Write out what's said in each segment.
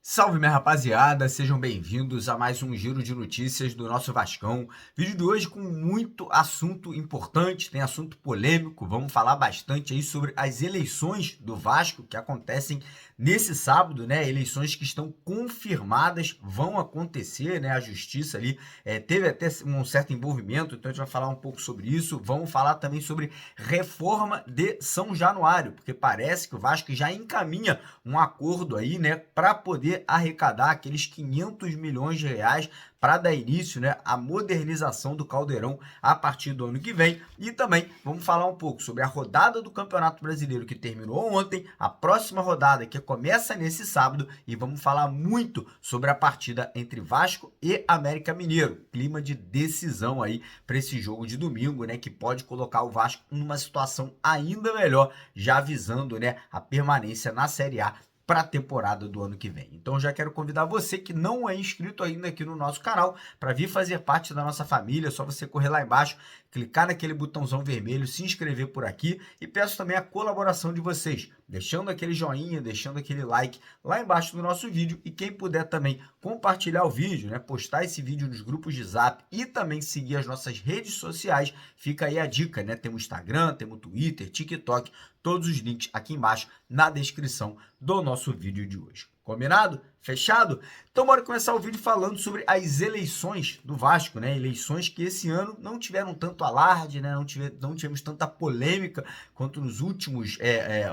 Salve, minha rapaziada, sejam bem-vindos a mais um giro de notícias do nosso Vascão. Vídeo de hoje com muito assunto importante, tem assunto polêmico, vamos falar bastante aí sobre as eleições do Vasco que acontecem nesse sábado, né? Eleições que estão confirmadas, vão acontecer, né? A justiça ali teve até um certo envolvimento, então a gente vai falar um pouco sobre isso. Vamos falar também sobre reforma de São Januário, porque parece que o Vasco já encaminha um acordo aí, né, para poder arrecadar aqueles 500 milhões de reais para dar início, né, à modernização do Caldeirão a partir do ano que vem. E também vamos falar um pouco sobre a rodada do Campeonato Brasileiro que terminou ontem, a próxima rodada que começa nesse sábado, e vamos falar muito sobre a partida entre Vasco e América Mineiro. Clima de decisão aí para esse jogo de domingo, né, que pode colocar o Vasco numa situação ainda melhor, já visando, né, a permanência na Série A para a temporada do ano que vem. Então já quero convidar você que não é inscrito ainda aqui no nosso canal para vir fazer parte da nossa família. É só você correr lá embaixo, clicar naquele botãozão vermelho, se inscrever por aqui, e peço também a colaboração de vocês, deixando aquele joinha, deixando aquele like lá embaixo do nosso vídeo, e quem puder também compartilhar o vídeo, né, postar esse vídeo nos grupos de Zap e também seguir as nossas redes sociais. Fica aí a dica, né? Temos Instagram, temos Twitter, TikTok, todos os links aqui embaixo na descrição do nosso vídeo de hoje. Combinado? Fechado? Então bora começar o vídeo falando sobre as eleições do Vasco, né? Eleições que esse ano não tiveram tanto alarde, né? Não tivemos tanta polêmica quanto nos últimos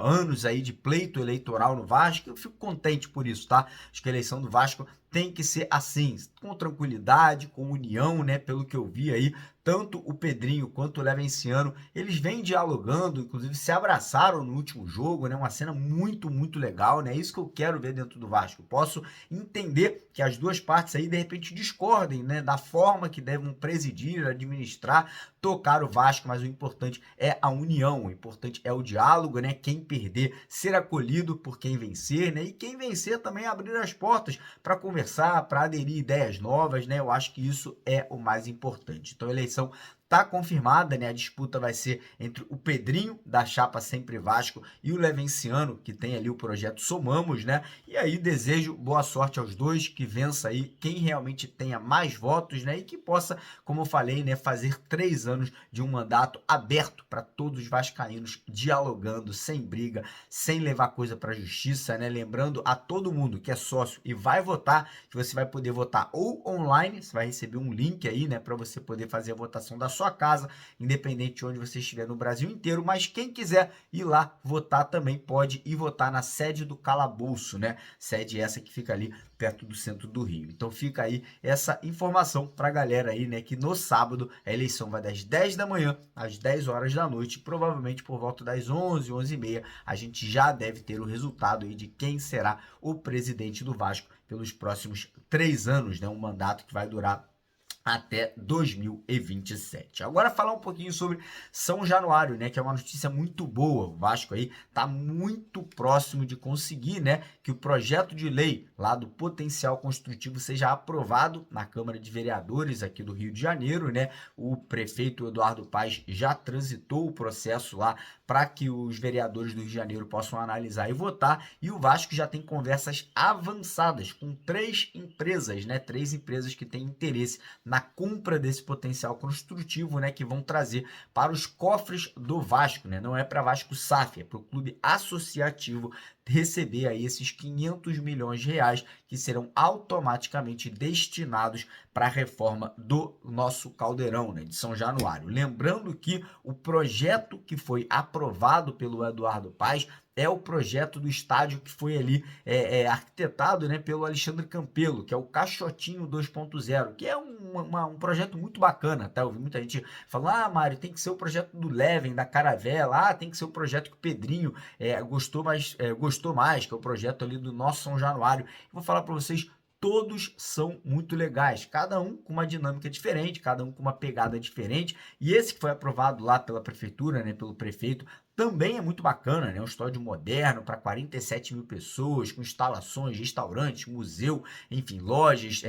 anos aí de pleito eleitoral no Vasco. Eu fico contente por isso, tá? Acho que a eleição do Vasco tem que ser assim, com tranquilidade, com união, né? Pelo que eu vi aí, tanto o Pedrinho quanto o Levenciano, eles vêm dialogando, inclusive se abraçaram no último jogo, né? Uma cena muito, muito legal, né? É isso que eu quero ver dentro do Vasco. Posso entender que as duas partes aí, de repente, discordem, né? Da forma que devem presidir, administrar, tocar o Vasco, mas o importante é a união, o importante é o diálogo, né? Quem perder ser acolhido por quem vencer, né? E quem vencer também abrir as portas para conversar, para aderir ideias novas, né? Eu acho que isso é o mais importante. Então a eleição tá confirmada, né? A disputa vai ser entre o Pedrinho, da chapa Sempre Vasco, e o Levenciano, que tem ali o projeto Somamos, né? E aí desejo boa sorte aos dois, que vença aí quem realmente tenha mais votos, né? E que possa, como eu falei, né, fazer 3 anos de um mandato aberto para todos os vascaínos, dialogando, sem briga, sem levar coisa para a justiça, né? Lembrando a todo mundo que é sócio e vai votar, que você vai poder votar ou online, você vai receber um link aí, né, para você poder fazer a votação da sua casa, independente de onde você estiver no Brasil inteiro. Mas quem quiser ir lá votar também pode ir votar na sede do Calabouço, né? Sede essa que fica ali perto do centro do Rio. Então fica aí essa informação pra galera aí, né, que no sábado a eleição vai das 10 da manhã às 10 horas da noite, provavelmente por volta das 11, 11h30, a gente já deve ter o resultado aí de quem será o presidente do Vasco pelos próximos 3 anos, né? Um mandato que vai durar até 2027. Agora falar um pouquinho sobre São Januário, né, que é uma notícia muito boa. O Vasco aí tá muito próximo de conseguir, né, que o projeto de lei lá do potencial construtivo seja aprovado na Câmara de Vereadores aqui do Rio de Janeiro, né? O prefeito Eduardo Paes já transitou o processo lá para que os vereadores do Rio de Janeiro possam analisar e votar, e o Vasco já tem conversas avançadas com 3 empresas, né? 3 empresas que têm interesse na compra desse potencial construtivo, né, que vão trazer para os cofres do Vasco, né? Não é para Vasco SAF, é para o clube associativo receber aí esses 500 milhões de reais que serão automaticamente destinados para a reforma do nosso Caldeirão, né, de São Januário. Lembrando que o projeto que foi aprovado pelo Eduardo Paes é o projeto do estádio que foi ali arquitetado, né, pelo Alexandre Campelo, que é o Caixotinho 2.0, que é um projeto muito bacana, tá? Eu vi muita gente falando, Mário, tem que ser o projeto do Leven, da Caravela, tem que ser o projeto que o Pedrinho gostou gostou mais, que é o projeto ali do Nosso São Januário. Eu vou falar para vocês, todos são muito legais, cada um com uma dinâmica diferente, cada um com uma pegada diferente, e esse que foi aprovado lá pela prefeitura, né, pelo prefeito, também é muito bacana, né? Um estádio moderno para 47 mil pessoas, com instalações, restaurantes, museu, enfim, lojas,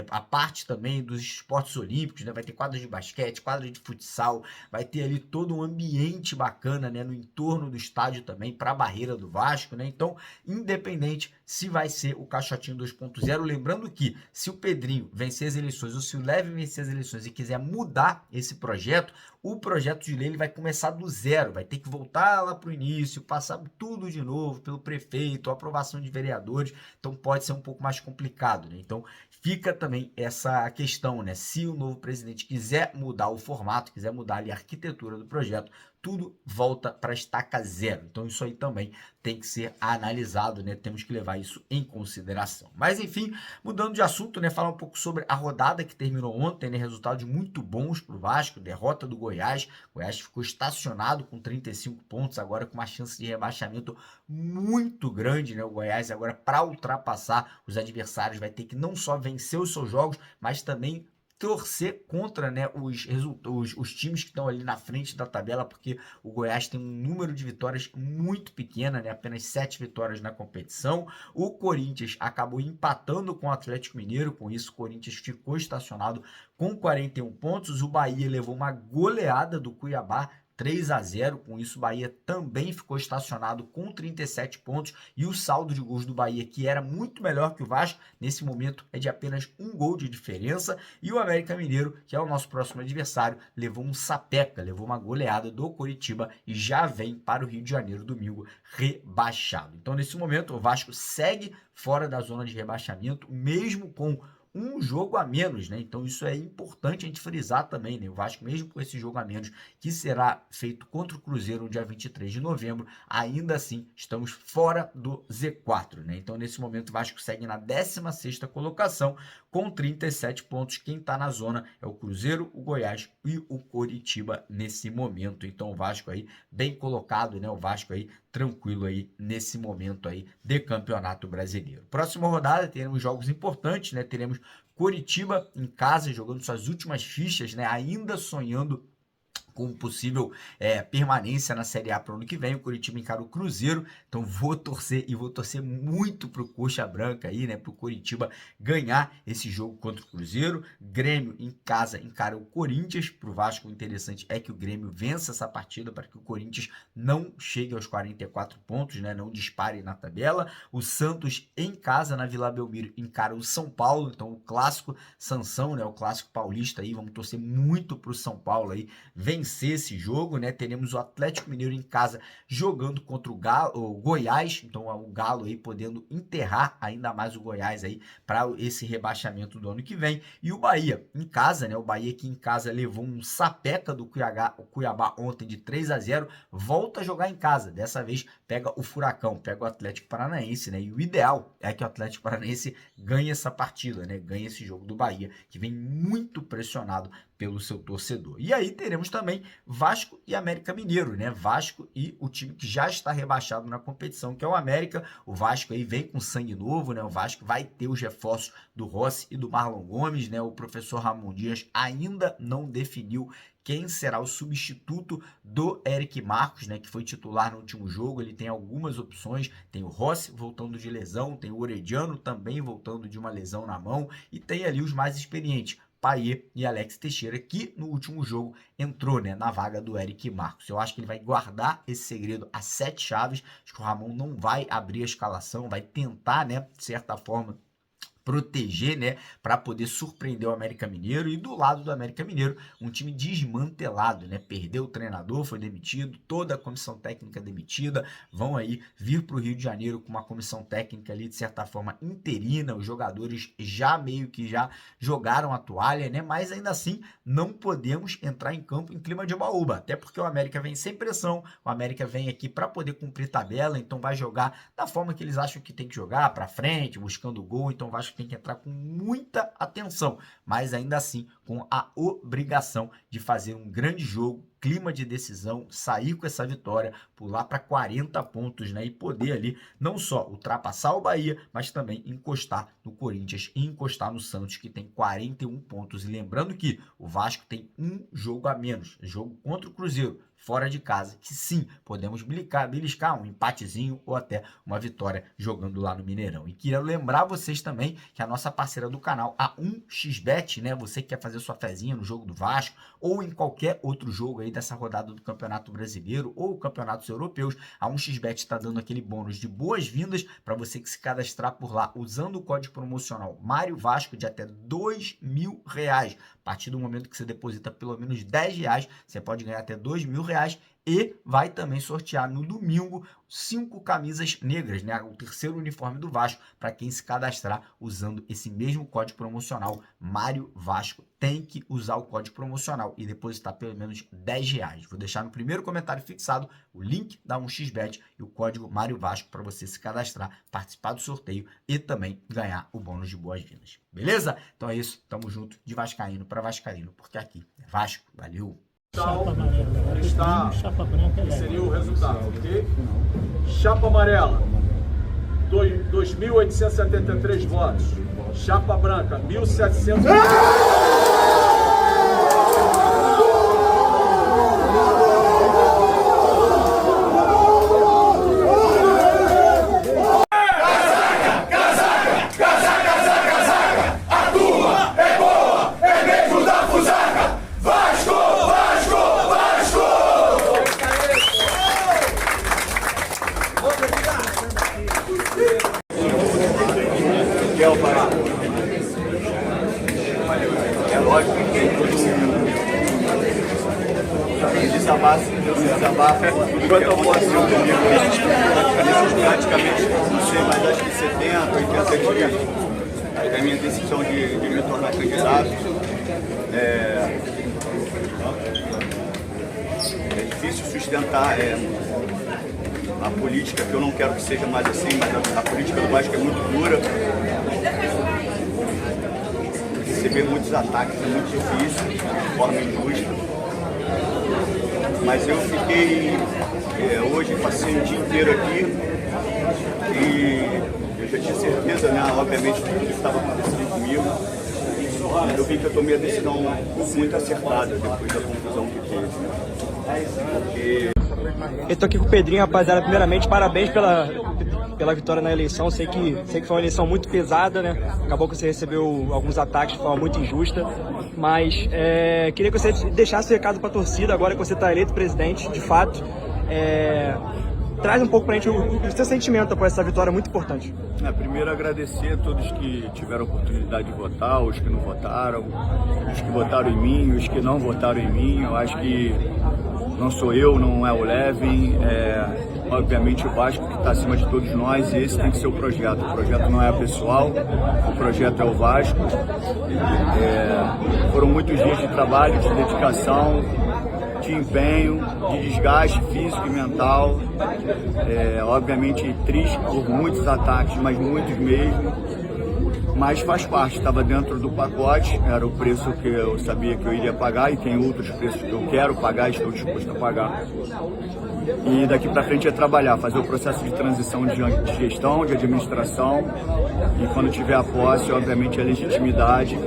a parte também dos esportes olímpicos, né? Vai ter quadra de basquete, quadra de futsal, vai ter ali todo um ambiente bacana, né? No entorno do estádio também, para a barreira do Vasco, né? Então, independente se vai ser o Caixotinho 2.0, lembrando que se o Pedrinho vencer as eleições ou se o Leve vencer as eleições e quiser mudar esse projeto, o projeto de lei ele vai começar do zero, vai ter que voltar lá para o início, passar tudo de novo pelo prefeito, aprovação de vereadores, então pode ser um pouco mais complicado, né? Então fica também essa questão, né? Se o novo presidente quiser mudar o formato, quiser mudar ali a arquitetura do projeto, tudo volta para a estaca zero. Então isso aí também tem que ser analisado, né? Temos que levar isso em consideração. Mas enfim, mudando de assunto, né? Falar um pouco sobre a rodada que terminou ontem, né? Resultados muito bons para o Vasco, derrota do Goiás. O Goiás ficou estacionado com 35 pontos, agora com uma chance de rebaixamento muito grande, né? O Goiás agora, para ultrapassar os adversários, vai ter que não só vencer os seus jogos, mas também torcer contra, né, os times que estão ali na frente da tabela, porque o Goiás tem um número de vitórias muito pequena, né, apenas 7 vitórias na competição. O Corinthians acabou empatando com o Atlético Mineiro, com isso o Corinthians ficou estacionado com 41 pontos. O Bahia levou uma goleada do Cuiabá, 3-0, com isso o Bahia também ficou estacionado com 37 pontos e o saldo de gols do Bahia, que era muito melhor que o Vasco, nesse momento é de apenas um gol de diferença, e o América Mineiro, que é o nosso próximo adversário, levou um sapeca, levou uma goleada do Coritiba e já vem para o Rio de Janeiro domingo rebaixado. Então nesse momento o Vasco segue fora da zona de rebaixamento, mesmo com um jogo a menos, né? Então isso é importante a gente frisar também, né? O Vasco, mesmo com esse jogo a menos, que será feito contra o Cruzeiro no dia 23 de novembro, ainda assim estamos fora do Z4, né? Então nesse momento o Vasco segue na 16ª colocação com 37 pontos. Quem está na zona é o Cruzeiro, o Goiás e o Coritiba nesse momento. Então o Vasco aí bem colocado, né? O Vasco aí tranquilo aí nesse momento aí de Campeonato Brasileiro. Próxima rodada teremos jogos importantes, né? Teremos Coritiba em casa jogando suas últimas fichas, né? Ainda sonhando com possível permanência na Série A para o ano que vem. O Coritiba encara o Cruzeiro, então vou torcer muito para o Coxa Branca aí, né, para o Coritiba ganhar esse jogo contra o Cruzeiro. Grêmio em casa encara o Corinthians. Para o Vasco, o interessante é que o Grêmio vença essa partida para que o Corinthians não chegue aos 44 pontos, né, não dispare na tabela. O Santos em casa na Vila Belmiro encara o São Paulo, então o clássico Sansão, né, o clássico paulista aí, vamos torcer muito para o São Paulo aí vencer esse jogo, né? Teremos o Atlético Mineiro em casa jogando contra o Goiás, então o Galo aí podendo enterrar ainda mais o Goiás aí para esse rebaixamento do ano que vem. E o Bahia em casa, né? O Bahia que em casa levou um sapeca do Cuiabá ontem de 3-0, volta a jogar em casa. Dessa vez pega o Furacão, pega o Atlético Paranaense, né? E o ideal é que o Atlético Paranaense ganhe essa partida, né? Ganhe esse jogo do Bahia, que vem muito pressionado pelo seu torcedor. E aí teremos também Vasco e América Mineiro, né? Vasco e o time que já está rebaixado na competição, que é o América. O Vasco aí vem com sangue novo, né? O Vasco vai ter os reforços do Rossi e do Marlon Gomes, né? O professor Ramon Dias ainda não definiu quem será o substituto do Eric Marcos, né, que foi titular no último jogo. Ele tem algumas opções, tem o Rossi voltando de lesão, tem o Orediano também voltando de uma lesão na mão, e tem ali os mais experientes, Payet e Alex Teixeira, que no último jogo entrou, né, na vaga do Eric Marcos. Eu acho que ele vai guardar esse segredo a 7 chaves. Acho que o Ramon não vai abrir a escalação, vai tentar, né, de certa forma, proteger, né, para poder surpreender o América Mineiro. E do lado do América Mineiro, um time desmantelado, né, perdeu o treinador, foi demitido, toda a comissão técnica demitida, vão aí vir para o Rio de Janeiro com uma comissão técnica ali, de certa forma, interina. Os jogadores já meio que já jogaram a toalha, né, mas ainda assim não podemos entrar em campo em clima de oba-oba, até porque o América vem sem pressão, o América vem aqui para poder cumprir tabela, então vai jogar da forma que eles acham que tem que jogar, para frente, buscando gol. Então vai tem que entrar com muita atenção, mas ainda assim com a obrigação de fazer um grande jogo clima de decisão, sair com essa vitória, pular para 40 pontos, né? E poder ali não só ultrapassar o Bahia, mas também encostar no Corinthians e encostar no Santos, que tem 41 pontos. E lembrando que o Vasco tem um jogo a menos, jogo contra o Cruzeiro, fora de casa, que sim, podemos beliscar um empatezinho ou até uma vitória jogando lá no Mineirão. E queria lembrar vocês também que a nossa parceira do canal, a 1xBet, né? Você que quer fazer sua fezinha no jogo do Vasco ou em qualquer outro jogo aí dessa rodada do Campeonato Brasileiro ou campeonatos europeus, a 1xBet está dando aquele bônus de boas-vindas para você que se cadastrar por lá usando o código promocional Mário Vasco de até R$2.000. A partir do momento que você deposita pelo menos R$10, você pode ganhar até R$2.000 e vai também sortear no domingo 5 camisas negras, né? O terceiro uniforme do Vasco, para quem se cadastrar usando esse mesmo código promocional Mário Vasco. Tem que usar o código promocional e depositar pelo menos R$10. Vou deixar no primeiro comentário fixado o link da 1xBet e o código Mário Vasco para você se cadastrar, participar do sorteio e também ganhar o bônus de boas-vindas. Beleza? Então é isso, tamo junto de vascaíno para vascaíno, porque aqui é Vasco. Valeu! Chapa branca seria o resultado, ok? Chapa amarela, 2.873 votos. Chapa branca, 1.700. É lógico que tem todo desabafa. Enquanto eu posso ser comigo, praticamente, não sei, mas acho que 70, 80 dias da minha decisão de me tornar candidato. É difícil sustentar a política, que eu não quero que seja mais assim, mas a política do Vasco é muito dura. Receber muitos ataques é muito difícil, de forma injusta. Mas eu fiquei, hoje passei o dia inteiro aqui e eu já tinha certeza, né, obviamente, de tudo que estava acontecendo comigo. Eu vi que eu tomei a decisão muito acertada depois da confusão que teve. Porque... Eu tô aqui com o Pedrinho, rapaziada. Primeiramente, parabéns pela vitória na eleição. Sei que foi uma eleição muito pesada, né? Acabou que você recebeu alguns ataques de forma muito injusta. Mas queria que você deixasse o recado pra torcida, agora que você tá eleito presidente, de fato. Traz um pouco pra gente o seu sentimento após essa vitória muito importante. Primeiro, agradecer a todos que tiveram a oportunidade de votar, os que não votaram, os que votaram em mim, os que não votaram em mim. Eu acho que não sou eu, não é o Levin, obviamente o Vasco que está acima de todos nós, e esse tem que ser o projeto. O projeto não é pessoal, o projeto é o Vasco. Foram muitos dias de trabalho, de dedicação, de empenho, de desgaste físico e mental. Obviamente triste por muitos ataques, mas muitos mesmo. Mas faz parte, estava dentro do pacote, era o preço que eu sabia que eu iria pagar e tem outros preços que eu quero pagar e estou disposto a pagar. E daqui para frente é trabalhar, fazer o processo de transição de gestão, de administração e quando tiver a posse, obviamente a legitimidade,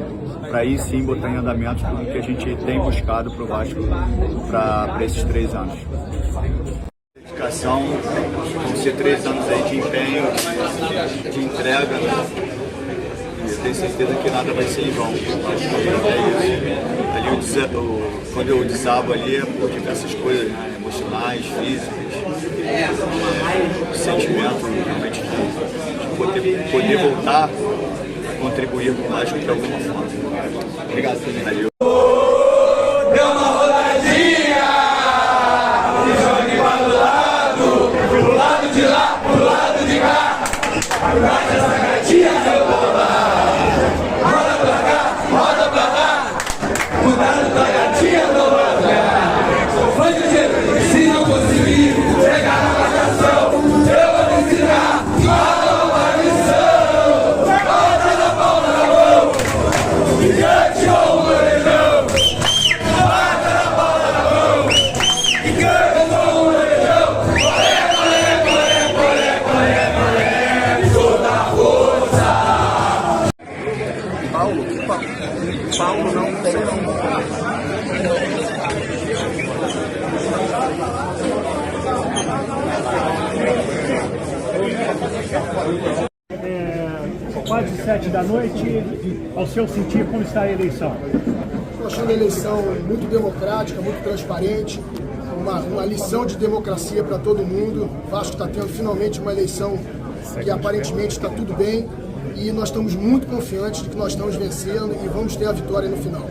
para aí sim botar em andamento tudo que a gente tem buscado para o Vasco para esses 3 anos. Dedicação, vão ser 3 anos aí de empenho, de entrega. Eu tenho certeza que nada vai ser em vão. Acho que é isso. Ali quando eu desabo ali é por diversas coisas, né? Emocionais, físicas, sentimento realmente de poder voltar a contribuir com o Vasco de alguma forma. Obrigado também. Valeu. Deu uma rodadinha, jogue para o lado de lá, pro lado de cá. Vai essa gatinha, meu boba. Roda pra cá, roda pra lá. Cuidado com a gatinha, meu boba. Foi dizer, se não conseguir chegar na marcação, eu vou te ensinar uma nova missão. Bota na palma da mão, gigante ou moreno. Paulo não tem Quase 7 da noite, ao seu sentir, como está a eleição? Estou achando a eleição muito democrática, muito transparente, uma lição de democracia para todo mundo. O Vasco está tendo finalmente uma eleição que aparentemente está tudo bem e nós estamos muito confiantes de que nós estamos vencendo e vamos ter a vitória no final.